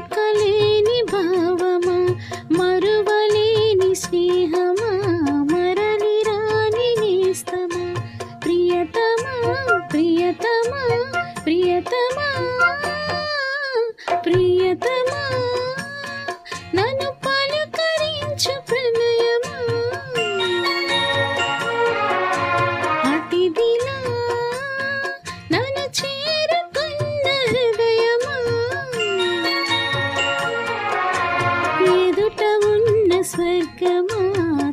పలుకలేని భావమా మరువలేని స్నేహమా మరలి రాని నేస్తమా ప్రియతమా ప్రియతమా ప్రియతమా ప్రియతమా నన్ను పలుకరించు ప్రణయమా అతిథిలా నన్ను చేరుకున్న హృదయమా ఎదుట ఉన్న స్వర్గమా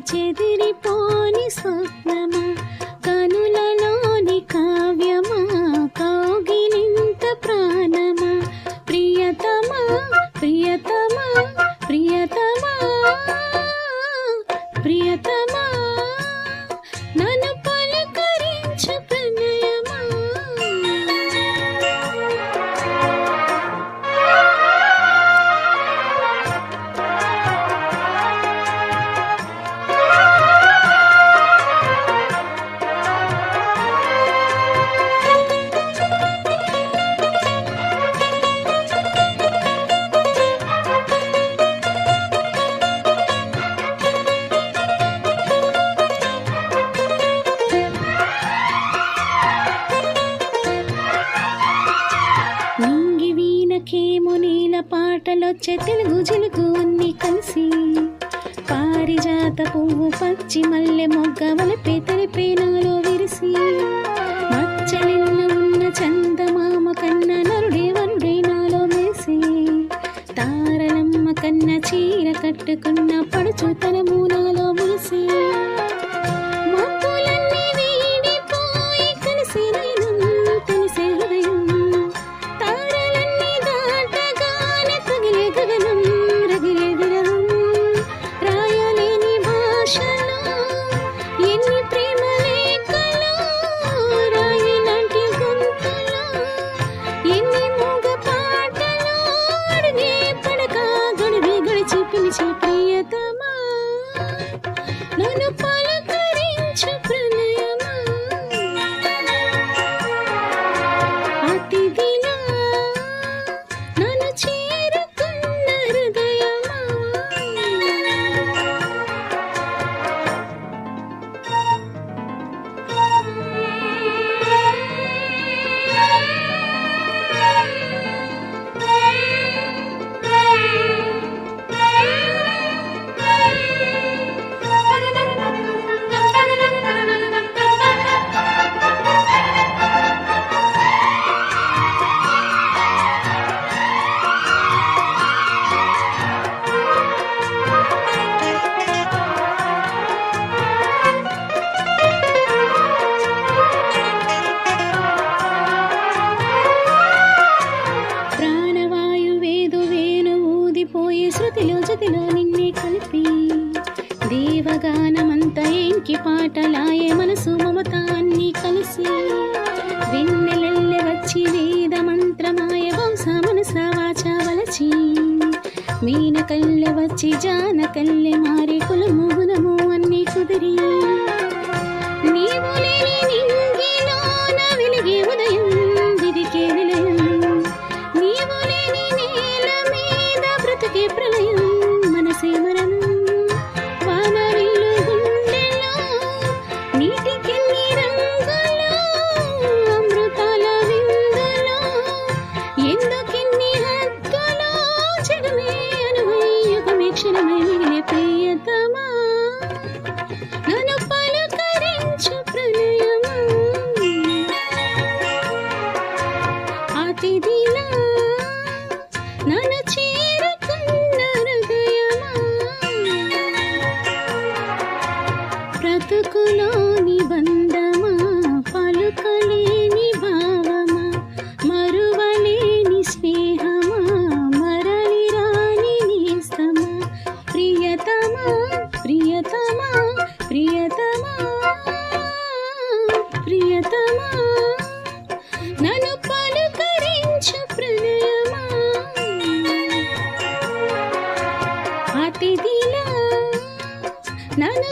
చెదిరిపోని స్వప్నమా కనులలోని కావ్యమా కౌగిలింత ప్రాణమా ప్రియతమా ప్రియతమా ప్రియతమా ప్రియతమా నన్ను పలుకరించు ప్రణయమా నింగి వీణకేమో నీల పాటలొచ్చే తెలుగు జిలుగు అన్నీ కలిసి పారిజాత పువ్వు పచ్చి మల్లె మొగ్గ వలపే తెలిపే నాలో విరిసి మచ్చలిన్న ఉన్న చందమామ కన్న నరుడే వరుడే నాలో మెరిసి తారలమ్మ కన్న చీర కట్టుకున్న పడుచు తనము నాలో మురిసి మబ్బులన్నీ వీడిపోయి కలిసి నయనం తెలిసే హృదయం తారలన్నీ దాటగానే తగిలే గగనం రగిలే విరహం రాయలేని భాషలో ఎన్ని ప్రేమ లేఖలో రాయి లాంటి గొంతులో ఎన్ని మూగ పాటలో అడుగే పడక గడివే గడిచి పిలిచి ప్రియతమా నన్ను పలకరించు ప్రణయమా అతిథిలా నన్ను చేరుకున్న హృదయమా ప్రాణవాయువేదో వేణు ఊదిపోయే శృతిలో జతిలో నిన్నే కలిపి దేవగానమంతా ఏంకి పాటలాయే మనసు మమత అన్నీ కలిసి వెన్నెలెల్లె వచ్చి వేద మంత్రమాయ వంశ మనస వాచ వలచి మీన కల్లె వచ్చి జాన కల్లె మారి కులము గుణము అన్నీ కుదిరి నీవు లేని నింగిలోన వెలిగే ఉదయం విదికే విలయం నీవు లేని నేల మీద బ్రతుకే ప్రళయం మనసే మరణం వానవిల్లు గుండెలో నీటికెన్ని రంగులో అమృతాల విందులో ఎందుకెన్ని హద్దులో జగమే అనువై యుగమే క్షణమే మిగిలే ప్రియతమా నన్ను పలకరించు ప్రణయమా అతిథిలా నన్ను చేరుకున్న హృదయమా బ్రతుకులోని బంధమా పలుకలేని భావమా మరువలేని స్నేహమా మరలి రాని నేస్తమా ప్రియతమా ప్రియతమా ప్రియతమా ప్రియతమా నన్ను పలుకరించు ప్రణయమా అతిథిలా నన్ను